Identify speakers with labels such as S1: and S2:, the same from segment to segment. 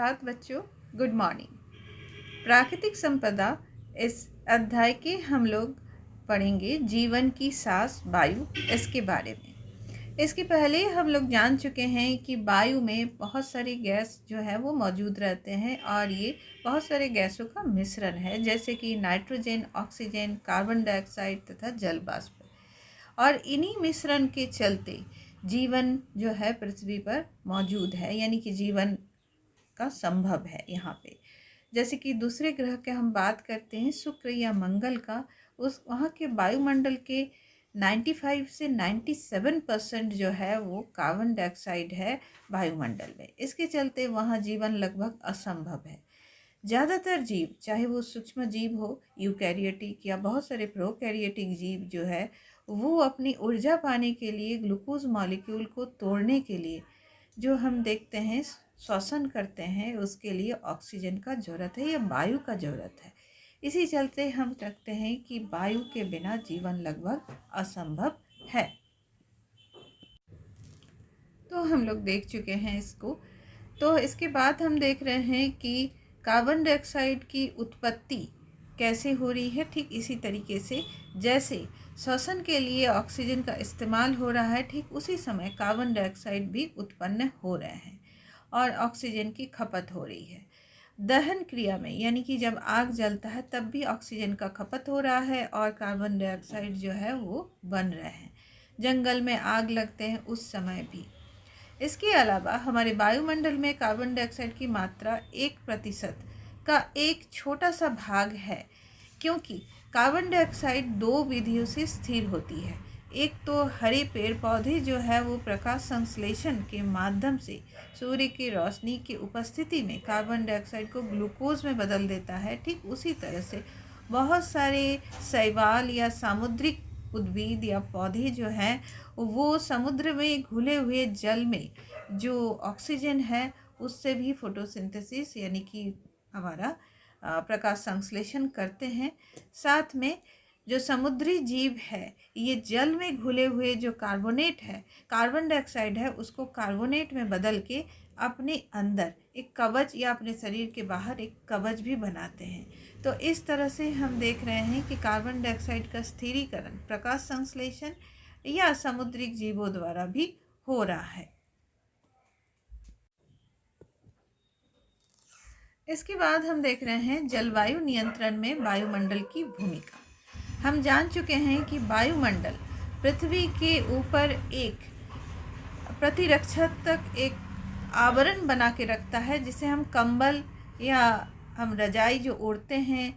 S1: सुप्रभात बच्चों, good morning. प्राकृतिक संपदा इस अध्याय के हम लोग पढ़ेंगे जीवन की सांस वायु, इसके बारे में। इसके पहले हम लोग जान चुके हैं कि वायु में बहुत सारी गैस जो है वो मौजूद रहते हैं और ये बहुत सारे गैसों का मिश्रण है, जैसे कि नाइट्रोजन, ऑक्सीजन, कार्बन डाइऑक्साइड तथा जल वाष्प। और इन्हीं मिश्रण के चलते जीवन जो है पृथ्वी पर मौजूद है, यानी कि जीवन का संभव है यहाँ पे। जैसे कि दूसरे ग्रह के हम बात करते हैं, शुक्र या मंगल का, उस वहाँ के वायुमंडल के 95 से 97% जो है वो कार्बन डाइऑक्साइड है वायुमंडल में। इसके चलते वहाँ जीवन लगभग असंभव है। ज़्यादातर जीव, चाहे वो सूक्ष्म जीव हो, यूकैरियोटिक या बहुत सारे प्रोकैरियोटिक जीव जो है, वो अपनी ऊर्जा पाने के लिए ग्लूकोज मॉलिक्यूल को तोड़ने के लिए जो हम देखते हैं श्वसन करते हैं, उसके लिए ऑक्सीजन का ज़रूरत है या वायु का ज़रूरत है। इसी चलते हम कहते हैं कि वायु के बिना जीवन लगभग असंभव है। तो हम लोग देख चुके हैं इसको। तो इसके बाद हम देख रहे हैं कि कार्बन डाइऑक्साइड की उत्पत्ति कैसे हो रही है। ठीक इसी तरीके से जैसे श्वसन के लिए ऑक्सीजन का इस्तेमाल हो रहा है, ठीक उसी समय कार्बन डाइऑक्साइड भी उत्पन्न हो रहे हैं और ऑक्सीजन की खपत हो रही है। दहन क्रिया में, यानी कि जब आग जलता है तब भी ऑक्सीजन का खपत हो रहा है और कार्बन डाइऑक्साइड जो है वो बन रहे हैं। जंगल में आग लगते हैं उस समय भी। इसके अलावा हमारे वायुमंडल में कार्बन डाइऑक्साइड की मात्रा 1% का एक छोटा सा भाग है, क्योंकि कार्बन डाइऑक्साइड दो विधियों से स्थिर होती है। एक तो हरे पेड़ पौधे जो है वो प्रकाश संश्लेषण के माध्यम से सूर्य की रोशनी की उपस्थिति में कार्बन डाइऑक्साइड को ग्लूकोज में बदल देता है। ठीक उसी तरह से बहुत सारे शैवाल या सामुद्रिक उद्भिद या पौधे जो हैं वो समुद्र में घुले हुए जल में जो ऑक्सीजन है उससे भी फोटोसिंथेसिस यानी कि हमारा प्रकाश संश्लेषण करते हैं। साथ में जो समुद्री जीव है ये जल में घुले हुए जो कार्बोनेट है, कार्बन डाइऑक्साइड है, उसको कार्बोनेट में बदल के अपने अंदर एक कवच या अपने शरीर के बाहर एक कवच भी बनाते हैं। तो इस तरह से हम देख रहे हैं कि कार्बन डाइऑक्साइड का स्थिरीकरण प्रकाश संश्लेषण या समुद्रिक जीवों द्वारा भी हो रहा है। इसके बाद हम देख रहे हैं जलवायु नियंत्रण में वायुमंडल की भूमिका। हम जान चुके हैं कि वायुमंडल पृथ्वी के ऊपर एक प्रतिरक्षक एक आवरण बना के रखता है, जिसे हम कंबल या हम रजाई जो ओढ़ते हैं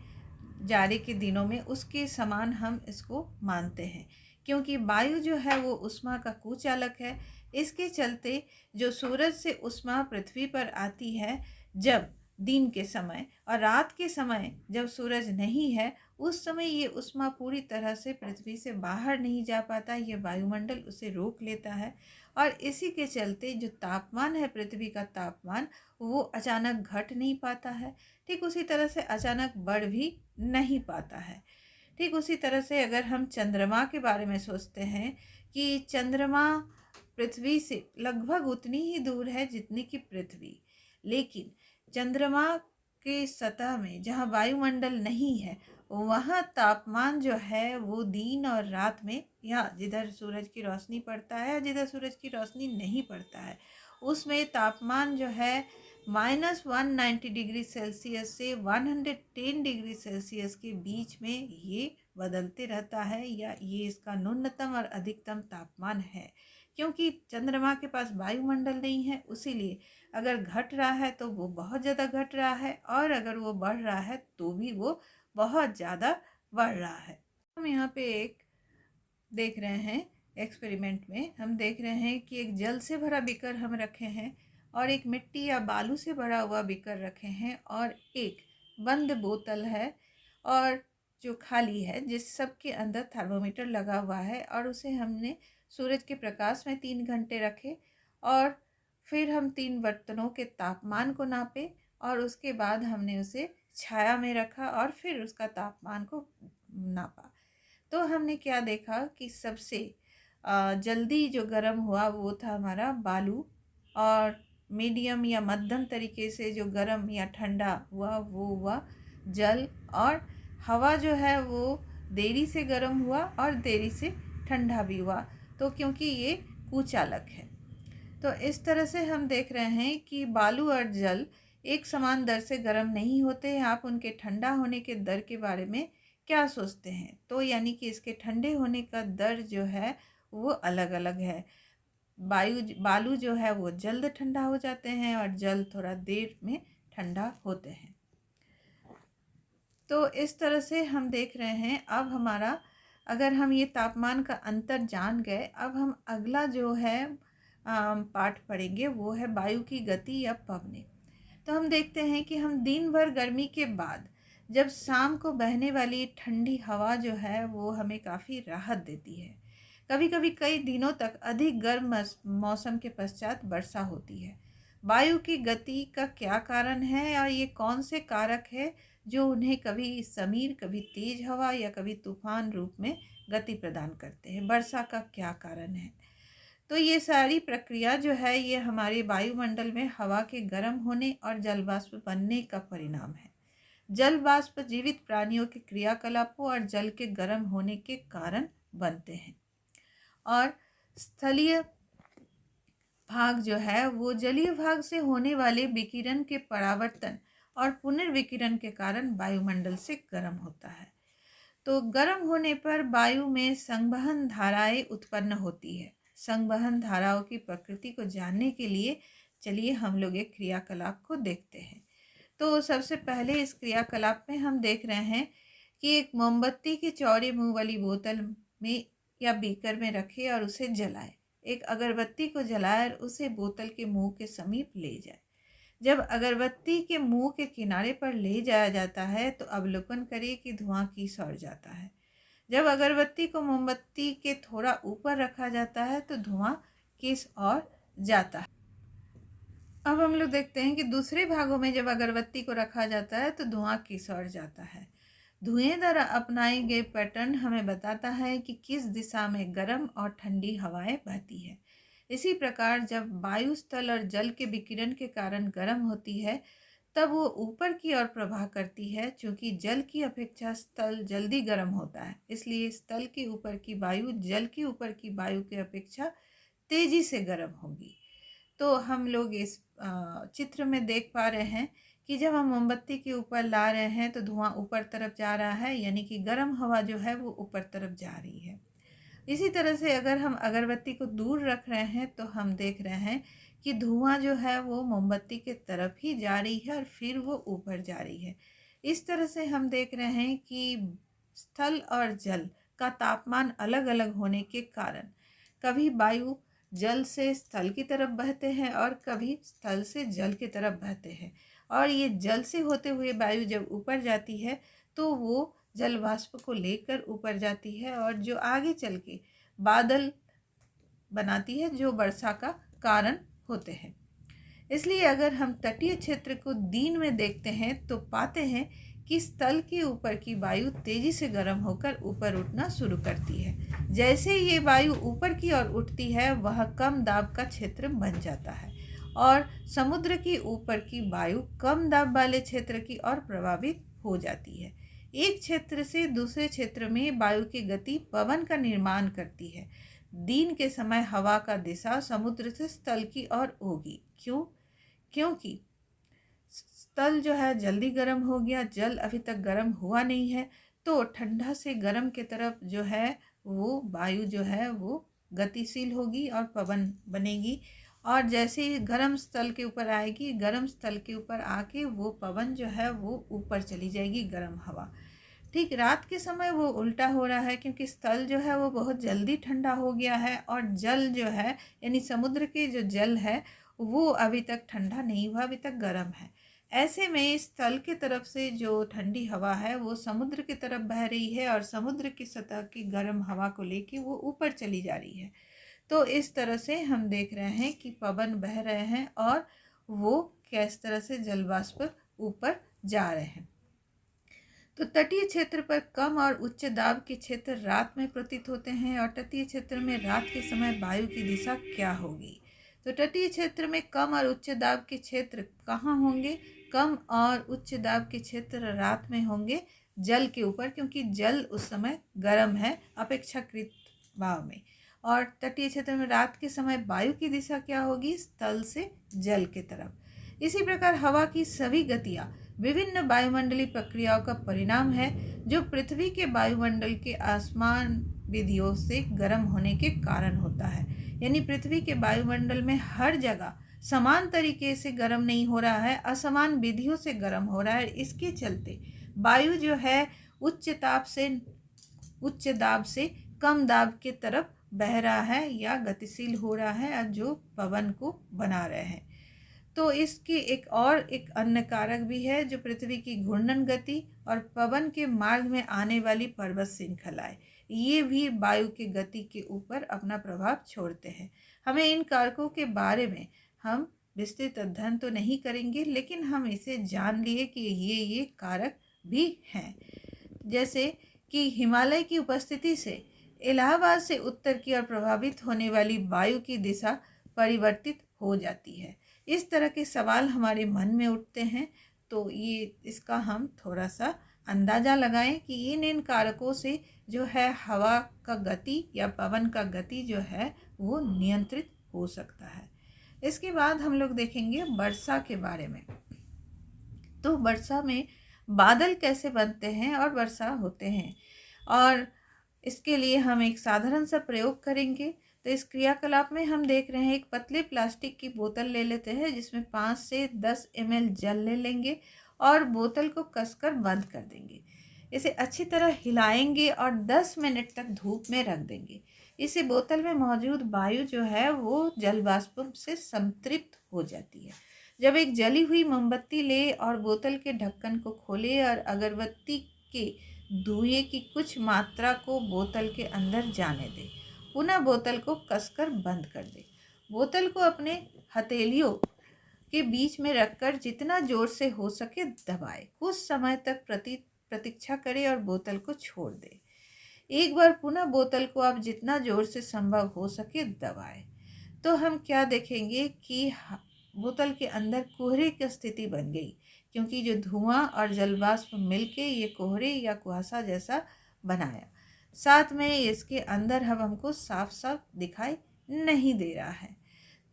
S1: जाड़े के दिनों में, उसके समान हम इसको मानते हैं, क्योंकि वायु जो है वो ऊष्मा का कुचालक है। इसके चलते जो सूरज से ऊष्मा पृथ्वी पर आती है जब दिन के समय और रात के समय जब सूरज नहीं है, उस समय ये ऊष्मा पूरी तरह से पृथ्वी से बाहर नहीं जा पाता, ये वायुमंडल उसे रोक लेता है और इसी के चलते जो तापमान है, पृथ्वी का तापमान, वो अचानक घट नहीं पाता है। ठीक उसी तरह से अचानक बढ़ भी नहीं पाता है। ठीक उसी तरह से अगर हम चंद्रमा के बारे में सोचते हैं कि चंद्रमा पृथ्वी से लगभग उतनी ही दूर है जितनी कि पृथ्वी, लेकिन चंद्रमा के सतह में जहाँ वायुमंडल नहीं है वहाँ तापमान जो है वो दिन और रात में, या जिधर सूरज की रोशनी पड़ता है या जिधर सूरज की रोशनी नहीं पड़ता है, उसमें तापमान जो है -190 डिग्री सेल्सियस से 110 डिग्री सेल्सियस के बीच में ये बदलते रहता है, या ये इसका न्यूनतम और अधिकतम तापमान है। क्योंकि चंद्रमा के पास वायुमंडल नहीं है, उसीलिए अगर घट रहा है तो वो बहुत ज़्यादा घट रहा है और अगर वो बढ़ रहा है तो भी वो बहुत ज़्यादा बढ़ रहा है। हम यहाँ पे एक देख रहे हैं एक्सपेरिमेंट में, हम देख रहे हैं कि एक जल से भरा बीकर हम रखे हैं और एक मिट्टी या बालू से भरा हुआ बीकर रखे हैं और एक बंद बोतल है और जो खाली है, जिस सब के अंदर थर्मोमीटर लगा हुआ है, और उसे हमने सूरज के प्रकाश में 3 घंटे रखे और फिर हम 3 बर्तनों के तापमान को नापे और उसके बाद हमने उसे छाया में रखा और फिर उसका तापमान को नापा। तो हमने क्या देखा कि सबसे जल्दी जो गर्म हुआ वो था हमारा बालू और मीडियम या मध्यम तरीके से जो गर्म या ठंडा हुआ वो हुआ जल, और हवा जो है वो देरी से गर्म हुआ और देरी से ठंडा भी हुआ, तो क्योंकि ये कुचालक है। तो इस तरह से हम देख रहे हैं कि बालू और जल एक समान दर से गर्म नहीं होते हैं। आप उनके ठंडा होने के दर के बारे में क्या सोचते हैं? तो यानी कि इसके ठंडे होने का दर जो है वो अलग अलग है। बालू जो है वो जल्द ठंडा हो जाते हैं और जल थोड़ा देर में ठंडा होते हैं। तो इस तरह से हम देख रहे हैं। अब हमारा, अगर हम ये तापमान का अंतर जान गए, अब हम अगला जो है पाठ पढ़ेंगे वो है वायु की गति या पवनें। तो हम देखते हैं कि हम दिन भर गर्मी के बाद जब शाम को बहने वाली ठंडी हवा जो है वो हमें काफ़ी राहत देती है। कभी कभी कई दिनों तक अधिक गर्म मौसम के पश्चात वर्षा होती है। वायु की गति का क्या कारण है और ये कौन से कारक है जो उन्हें कभी समीर, कभी तेज हवा या कभी तूफान रूप में गति प्रदान करते हैं? वर्षा का क्या कारण है? तो ये सारी प्रक्रिया जो है ये हमारे वायुमंडल में हवा के गर्म होने और जलवाष्प बनने का परिणाम है। जल वाष्प जीवित प्राणियों के क्रियाकलापों और जल के गर्म होने के कारण बनते हैं। और स्थलीय भाग जो है वो जलीय भाग से होने वाले विकिरण के परावर्तन और पुनर्विकिरण के कारण वायुमंडल से गर्म होता है। तो गर्म होने पर वायु में संवहन धाराएं उत्पन्न होती है। संवहन धाराओं की प्रकृति को जानने के लिए चलिए हम लोग एक क्रियाकलाप को देखते हैं। तो सबसे पहले इस क्रियाकलाप में हम देख रहे हैं कि एक मोमबत्ती की चौड़े मुंह वाली बोतल में या बीकर में रखे और उसे जलाए। एक अगरबत्ती को जलाए और उसे बोतल के मुंह के समीप ले जाए। जब अगरबत्ती के मुंह के किनारे पर ले जाया जाता है तो अवलोकन करिए कि धुआं किस ओर जाता है। जब अगरबत्ती को मोमबत्ती के थोड़ा ऊपर रखा जाता है तो धुआं किस ओर जाता है। अब हम लोग देखते हैं कि दूसरे भागों में जब अगरबत्ती को रखा जाता है तो धुआं किस ओर जाता है। धुएं द्वारा अपनाए गए पैटर्न हमें बताता है कि किस दिशा में गर्म और ठंडी हवाएं बहती है। इसी प्रकार जब वायु, स्थल और जल के विकिरण के कारण गर्म होती है तब वो ऊपर की ओर प्रवाह करती है। चूँकि जल की अपेक्षा स्थल जल्दी गर्म होता है, इसलिए स्थल के ऊपर की वायु जल के ऊपर की वायु की अपेक्षा तेजी से गर्म होगी। तो हम लोग इस चित्र में देख पा रहे हैं कि जब हम मोमबत्ती के ऊपर ला रहे हैं तो धुआं ऊपर तरफ जा रहा है, यानी कि गर्म हवा जो है वो ऊपर तरफ जा रही है। इसी तरह से अगर हम अगरबत्ती को दूर रख रहे हैं तो हम देख रहे हैं कि धुआं जो है वो मोमबत्ती के तरफ ही जा रही है और फिर वो ऊपर जा रही है। इस तरह से हम देख रहे हैं कि स्थल और जल का तापमान अलग अलग होने के कारण कभी वायु जल से स्थल की तरफ बहते हैं और कभी स्थल से जल की तरफ बहते हैं। और ये जल से होते हुए वायु जब ऊपर जाती है तो वो जल वाष्प को लेकर ऊपर जाती है और जो आगे चल के बादल बनाती है जो वर्षा का कारण होते हैं। इसलिए अगर हम तटीय क्षेत्र को दिन में देखते हैं तो पाते हैं कि स्थल के ऊपर की वायु तेजी से गर्म होकर ऊपर उठना शुरू करती है। जैसे ये वायु ऊपर की ओर उठती है वह कम दाब का क्षेत्र बन जाता है और समुद्र की ऊपर की वायु कम दाब वाले क्षेत्र की ओर प्रभावित हो जाती है। एक क्षेत्र से दूसरे क्षेत्र में वायु की गति पवन का निर्माण करती है। दिन के समय हवा का दिशा समुद्र से स्थल की ओर होगी। क्योंकि स्थल जो है जल्दी गर्म हो गया, जल अभी तक गर्म हुआ नहीं है, तो ठंडा से गर्म की तरफ जो है वो वायु जो है वो गतिशील होगी और पवन बनेगी। और जैसे ही गर्म स्थल के ऊपर आएगी, गर्म स्थल के ऊपर आके वो पवन जो है वो ऊपर चली जाएगी, गर्म हवा। ठीक रात के समय वो उल्टा हो रहा है क्योंकि स्थल जो है वो बहुत जल्दी ठंडा हो गया है और जल जो है यानी समुद्र के जो जल है वो अभी तक ठंडा नहीं हुआ, अभी तक गर्म है। ऐसे में स्थल की तरफ से जो ठंडी हवा है वो समुद्र की तरफ बह रही है और समुद्र की सतह की गर्म हवा को लेके वो ऊपर चली जा रही है। तो इस तरह से हम देख रहे हैं कि पवन बह रहे हैं और वो किस तरह से जलवाष्प ऊपर जा रहे हैं। तो तटीय क्षेत्र पर कम और उच्च दाब के क्षेत्र रात में प्रतीत होते हैं और तटीय क्षेत्र में रात के समय वायु की दिशा क्या होगी? तो तटीय क्षेत्र में कम और उच्च दाब के क्षेत्र कहाँ होंगे? कम और उच्च दाब के क्षेत्र रात में होंगे जल के ऊपर, क्योंकि जल उस समय गर्म है अपेक्षाकृत भाव में। और तटीय क्षेत्र में रात के समय वायु की दिशा क्या होगी? स्थल से जल के तरफ। इसी प्रकार हवा की सभी गतियाँ विभिन्न वायुमंडलीय प्रक्रियाओं का परिणाम है, जो पृथ्वी के वायुमंडल के आसमान विधियों से गर्म होने के कारण होता है। यानी पृथ्वी के वायुमंडल में हर जगह समान तरीके से गर्म नहीं हो रहा है, असमान विधियों से गर्म हो रहा है। इसके चलते वायु जो है उच्च दाब से कम दाब के तरफ बह रहा है या गतिशील हो रहा है, और जो पवन को बना रहे हैं। तो इसकी एक अन्य कारक भी है, जो पृथ्वी की घूर्णन गति और पवन के मार्ग में आने वाली पर्वत श्रृंखलाएं, ये भी वायु की गति के ऊपर अपना प्रभाव छोड़ते हैं। हमें इन कारकों के बारे में हम विस्तृत अध्ययन तो नहीं करेंगे, लेकिन हम इसे जान लिए कि ये कारक भी हैं। जैसे कि हिमालय की उपस्थिति से इलाहाबाद से उत्तर की ओर प्रभावित होने वाली वायु की दिशा परिवर्तित हो जाती है। इस तरह के सवाल हमारे मन में उठते हैं, तो ये इसका हम थोड़ा सा अंदाज़ा लगाएं कि इन कारकों से जो है हवा का गति या पवन का गति जो है वो नियंत्रित हो सकता है। इसके बाद हम लोग देखेंगे वर्षा के बारे में। तो वर्षा में बादल कैसे बनते हैं और वर्षा होते हैं, और इसके लिए हम एक साधारण सा प्रयोग करेंगे। तो इस क्रियाकलाप में हम देख रहे हैं, एक पतले प्लास्टिक की बोतल ले लेते हैं, जिसमें 5 से 10 ml जल ले लेंगे और बोतल को कसकर बंद कर देंगे। इसे अच्छी तरह हिलाएंगे और 10 मिनट तक धूप में रख देंगे। इससे बोतल में मौजूद वायु जो है वो जल वाष्प से संतृप्त हो जाती है। जब एक जली हुई मोमबत्ती ले और बोतल के ढक्कन को खोले और अगरबत्ती के धुएं की कुछ मात्रा को बोतल के अंदर जाने दें। पुनः बोतल को कसकर बंद कर दें। बोतल को अपने हथेलियों के बीच में रखकर जितना जोर से हो सके दबाएं। कुछ समय तक प्रतीक्षा करें और बोतल को छोड़ दें। एक बार पुनः बोतल को आप जितना जोर से संभव हो सके दबाएं। तो हम क्या देखेंगे कि बोतल के अंदर कोहरे की स्थिति बन गई, क्योंकि जो धुआं और जलवाष्प मिलके ये कोहरे या कुहासा जैसा बनाया। साथ में इसके अंदर हमको साफ साफ दिखाई नहीं दे रहा है।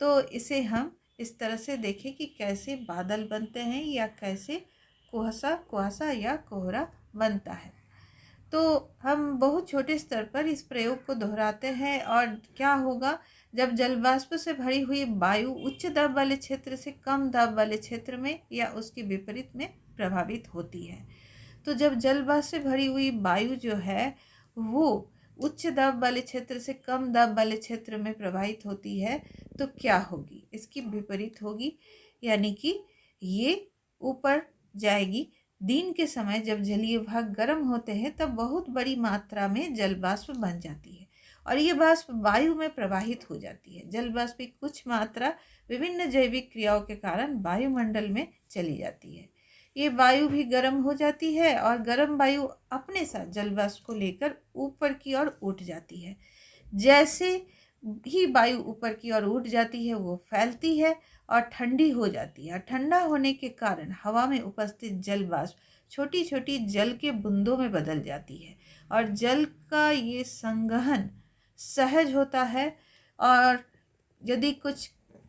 S1: तो इसे हम इस तरह से देखें कि कैसे बादल बनते हैं या कैसे कुहासा या कोहरा बनता है। तो हम बहुत छोटे स्तर पर इस प्रयोग को दोहराते हैं, और क्या होगा जब जलवाष्प से भरी हुई वायु उच्च दाब वाले क्षेत्र से कम दाब वाले क्षेत्र में या उसके विपरीत में प्रभावित होती है। तो जब जलवाष्प से भरी हुई वायु जो है वो उच्च दाब वाले क्षेत्र से कम दाब वाले क्षेत्र में प्रवाहित होती है, तो क्या होगी? इसकी विपरीत होगी, यानी कि ये ऊपर जाएगी। दिन के समय जब जलीय भाग गर्म होते हैं तब बहुत बड़ी मात्रा में जल वाष्प बन जाती है और ये वाष्प वायु में प्रवाहित हो जाती है। जल वाष्प की कुछ मात्रा विभिन्न जैविक क्रियाओं के कारण वायुमंडल में चली जाती है। ये वायु भी गर्म हो जाती है और गर्म वायु अपने साथ जल वाष्प को लेकर ऊपर की ओर उठ जाती है। जैसे ही वायु ऊपर की ओर उठ जाती है वो फैलती है और ठंडी हो जाती है। ठंडा होने के कारण हवा में उपस्थित जल वाष्प छोटी छोटी जल के बूंदों में बदल जाती है और जल का ये संवहन सहज होता है। और यदि कुछ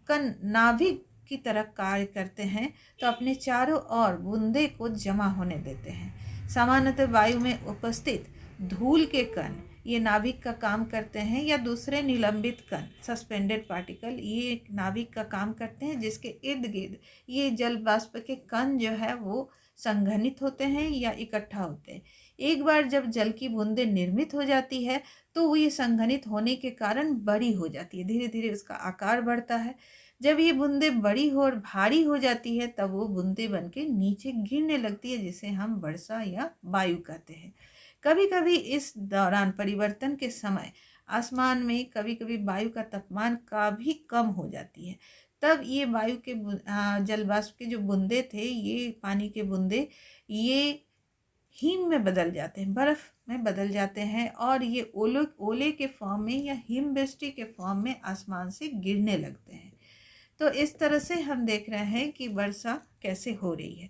S1: कण नाभिक की तरह कार्य करते हैं तो अपने चारों ओर बूंदे को जमा होने देते हैं। सामान्यतः वायु में उपस्थित धूल के कण ये नाभिक का काम करते हैं या दूसरे निलंबित कण सस्पेंडेड पार्टिकल ये नाभिक का काम करते हैं, जिसके इर्द गिर्द ये जल वाष्प के कण जो है वो संघनित होते हैं या इकट्ठा होते हैं। एक बार जब जल की बूंदें निर्मित हो जाती है तो वो ये संघनित होने के कारण बड़ी हो जाती है, धीरे धीरे उसका आकार बढ़ता है। जब ये बूंदें बड़ी हो और भारी हो जाती है तब वो बूंदें बन के नीचे गिरने लगती है, जिसे हम वर्षा या वायु कहते हैं। कभी कभी इस दौरान परिवर्तन के समय आसमान में कभी कभी वायु का तापमान का भी कम हो जाती है। तब ये वायु के जल वाष्प के जो बूंदे थे, ये पानी के बूंदे, ये हिम में बदल जाते हैं, बर्फ़ में बदल जाते हैं और ये ओले के फॉर्म में या हिमवृष्टि के फॉर्म में आसमान से गिरने लगते हैं। तो इस तरह से हम देख रहे हैं कि वर्षा कैसे हो रही है।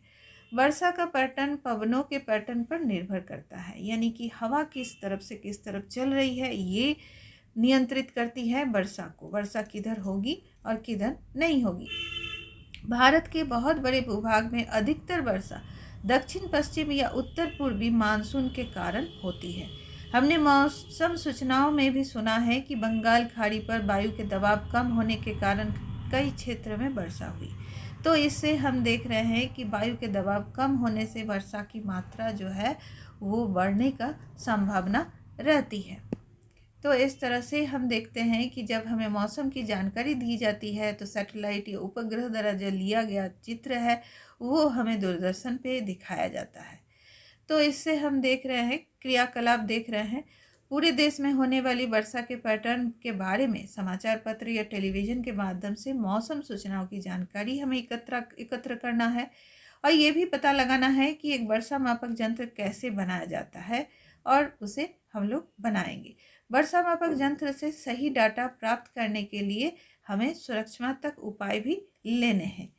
S1: वर्षा का पैटर्न पवनों के पैटर्न पर निर्भर करता है, यानी कि हवा किस तरफ से किस तरफ चल रही है ये नियंत्रित करती है वर्षा को, वर्षा किधर होगी और किधर नहीं होगी। भारत के बहुत बड़े भूभाग में अधिकतर वर्षा दक्षिण पश्चिम या उत्तर पूर्वी मानसून के कारण होती है। हमने मौसम सूचनाओं में भी सुना है कि बंगाल खाड़ी पर वायु के दबाव कम होने के कारण कई क्षेत्र में वर्षा हुई। तो इससे हम देख रहे हैं कि वायु के दबाव कम होने से वर्षा की मात्रा जो है वो बढ़ने का संभावना रहती है। तो इस तरह से हम देखते हैं कि जब हमें मौसम की जानकारी दी जाती है तो सैटेलाइट या उपग्रह द्वारा जो लिया गया चित्र है वो हमें दूरदर्शन पे दिखाया जाता है। तो इससे हम देख रहे हैं, क्रियाकलाप देख रहे हैं। पूरे देश में होने वाली वर्षा के पैटर्न के बारे में समाचार पत्र या टेलीविज़न के माध्यम से मौसम सूचनाओं की जानकारी हमें एकत्र करना है और ये भी पता लगाना है कि एक वर्षा मापक यंत्र कैसे बनाया जाता है और उसे हम लोग बनाएंगे। वर्षा मापक यंत्र से सही डाटा प्राप्त करने के लिए हमें सुरक्षात्मक उपाय भी लेने हैं।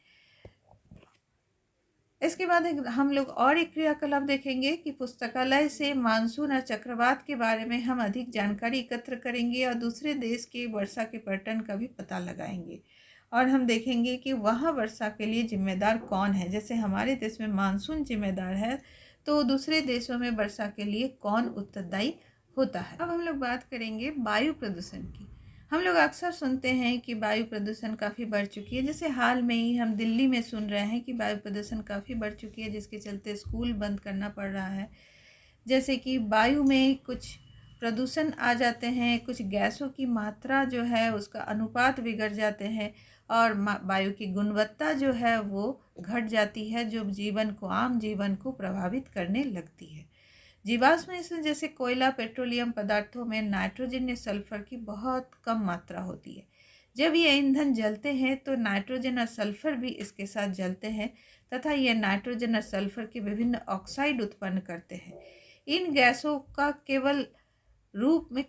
S1: इसके बाद हम लोग और एक क्रियाकलाप देखेंगे कि पुस्तकालय से मानसून और चक्रवात के बारे में हम अधिक जानकारी एकत्र करेंगे और दूसरे देश के वर्षा के पैटर्न का भी पता लगाएंगे और हम देखेंगे कि वहाँ वर्षा के लिए जिम्मेदार कौन है। जैसे हमारे देश में मानसून जिम्मेदार है तो दूसरे देशों में वर्षा के लिए कौन उत्तरदायी होता है। अब हम लोग बात करेंगे वायु प्रदूषण की। हम लोग अक्सर सुनते हैं कि वायु प्रदूषण काफ़ी बढ़ चुकी है। जैसे हाल में ही हम दिल्ली में सुन रहे हैं कि वायु प्रदूषण काफ़ी बढ़ चुकी है, जिसके चलते स्कूल बंद करना पड़ रहा है। जैसे कि वायु में कुछ प्रदूषण आ जाते हैं, कुछ गैसों की मात्रा जो है उसका अनुपात बिगड़ जाते हैं और वायु की गुणवत्ता जो है वो घट जाती है, जो आम जीवन को प्रभावित करने लगती है। जीवाश्म ईंधन जैसे कोयला, पेट्रोलियम पदार्थों में नाइट्रोजन या सल्फर की बहुत कम मात्रा होती है। जब ये ईंधन जलते हैं तो नाइट्रोजन और सल्फर भी इसके साथ जलते हैं तथा ये नाइट्रोजन और सल्फर के विभिन्न ऑक्साइड उत्पन्न करते हैं। इन गैसों का केवल रूप में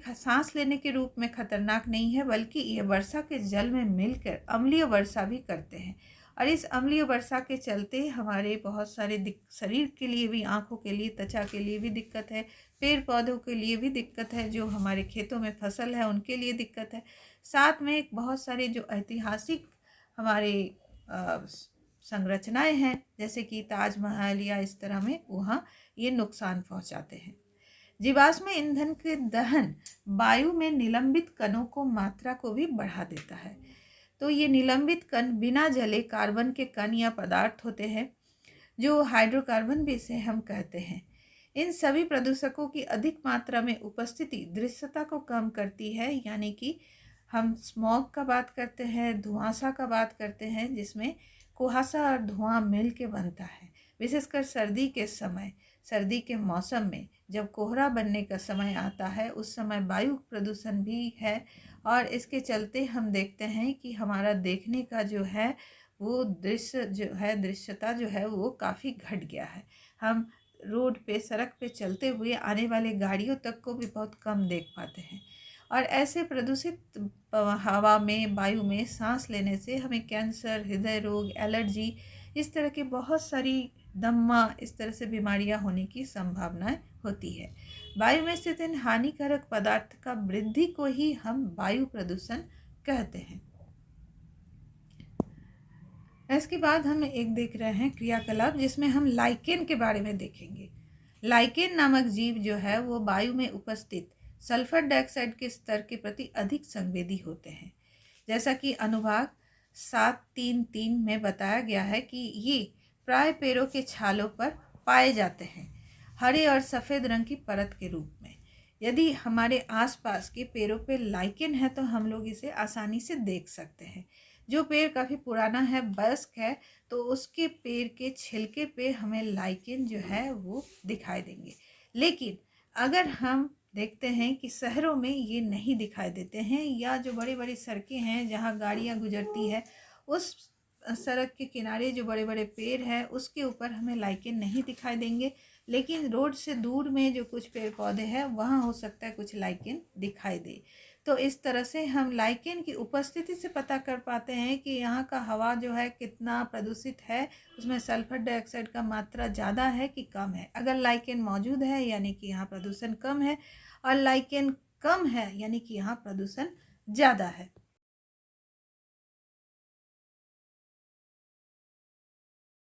S1: सांस लेने के रूप में खतरनाक नहीं है, बल्कि ये वर्षा के जल में मिलकर अम्लीय वर्षा भी करते हैं और इस अम्लीय वर्षा के चलते हमारे बहुत सारे शरीर के लिए भी, आँखों के लिए, त्वचा के लिए भी दिक्कत है, पेड़ पौधों के लिए भी दिक्कत है, जो हमारे खेतों में फसल है उनके लिए दिक्कत है। साथ में बहुत सारे जो ऐतिहासिक हमारे संरचनाएं हैं जैसे कि ताजमहल या इस तरह में, वहाँ ये नुकसान पहुँचाते हैं। जीवाश्म ईंधन के दहन वायु में निलंबित कणों को मात्रा को भी बढ़ा देता है। तो ये निलंबित कण बिना जले कार्बन के कण या पदार्थ होते हैं, जो हाइड्रोकार्बन भी इसे हम कहते हैं। इन सभी प्रदूषकों की अधिक मात्रा में उपस्थिति दृश्यता को कम करती है, यानी कि हम स्मॉग का बात करते हैं, धुआंसा का बात करते हैं, जिसमें कुहासा और धुआं मिल के बनता है। विशेषकर सर्दी के मौसम में जब कोहरा बनने का समय आता है उस समय वायु प्रदूषण भी है और इसके चलते हम देखते हैं कि हमारा देखने का जो है वो दृश्यता जो है वो काफ़ी घट गया है। हम रोड पे, सड़क पे चलते हुए आने वाले गाड़ियों तक को भी बहुत कम देख पाते हैं और ऐसे प्रदूषित हवा में, वायु में सांस लेने से हमें कैंसर, हृदय रोग, एलर्जी, इस तरह की बहुत सारी दम्मा, इस तरह से बीमारियां होने की संभावनाएं होती है। वायु में स्थित इन हानिकारक पदार्थ का वृद्धि को ही हम वायु प्रदूषण कहते हैं। इसके बाद हम एक देख रहे हैं क्रियाकलाप, जिसमें हम लाइकेन के बारे में देखेंगे। लाइकेन नामक जीव जो है वो वायु में उपस्थित सल्फर डाइऑक्साइड के स्तर के प्रति अधिक संवेदी होते हैं। जैसा कि अनुभाग 7.3.3 में बताया गया है कि ये प्राय पेड़ों के छालों पर पाए जाते हैं, हरे और सफ़ेद रंग की परत के रूप में। यदि हमारे आसपास के पेड़ों पे लाइकेन है तो हम लोग इसे आसानी से देख सकते हैं। जो पेड़ काफ़ी पुराना है, वयस्क है, तो उसके पेड़ के छिलके पे हमें लाइकेन जो है वो दिखाई देंगे। लेकिन अगर हम देखते हैं कि शहरों में ये नहीं दिखाई देते हैं, या जो बड़ी बड़ी सड़कें हैं जहाँ गाड़ियाँ गुजरती है उस सड़क के किनारे जो बड़े बड़े पेड़ हैं उसके ऊपर हमें लाइकेन नहीं दिखाई देंगे, लेकिन रोड से दूर में जो कुछ पेड़ पौधे हैं वहाँ हो सकता है कुछ लाइकेन दिखाई दे। तो इस तरह से हम लाइकेन की उपस्थिति से पता कर पाते हैं कि यहाँ का हवा जो है कितना प्रदूषित है, उसमें सल्फर डाइऑक्साइड का मात्रा ज़्यादा है कि कम है। अगर लाइकेन मौजूद है यानी कि यहाँ प्रदूषण कम है, और लाइकेन कम है यानी कि यहाँ प्रदूषण ज़्यादा है।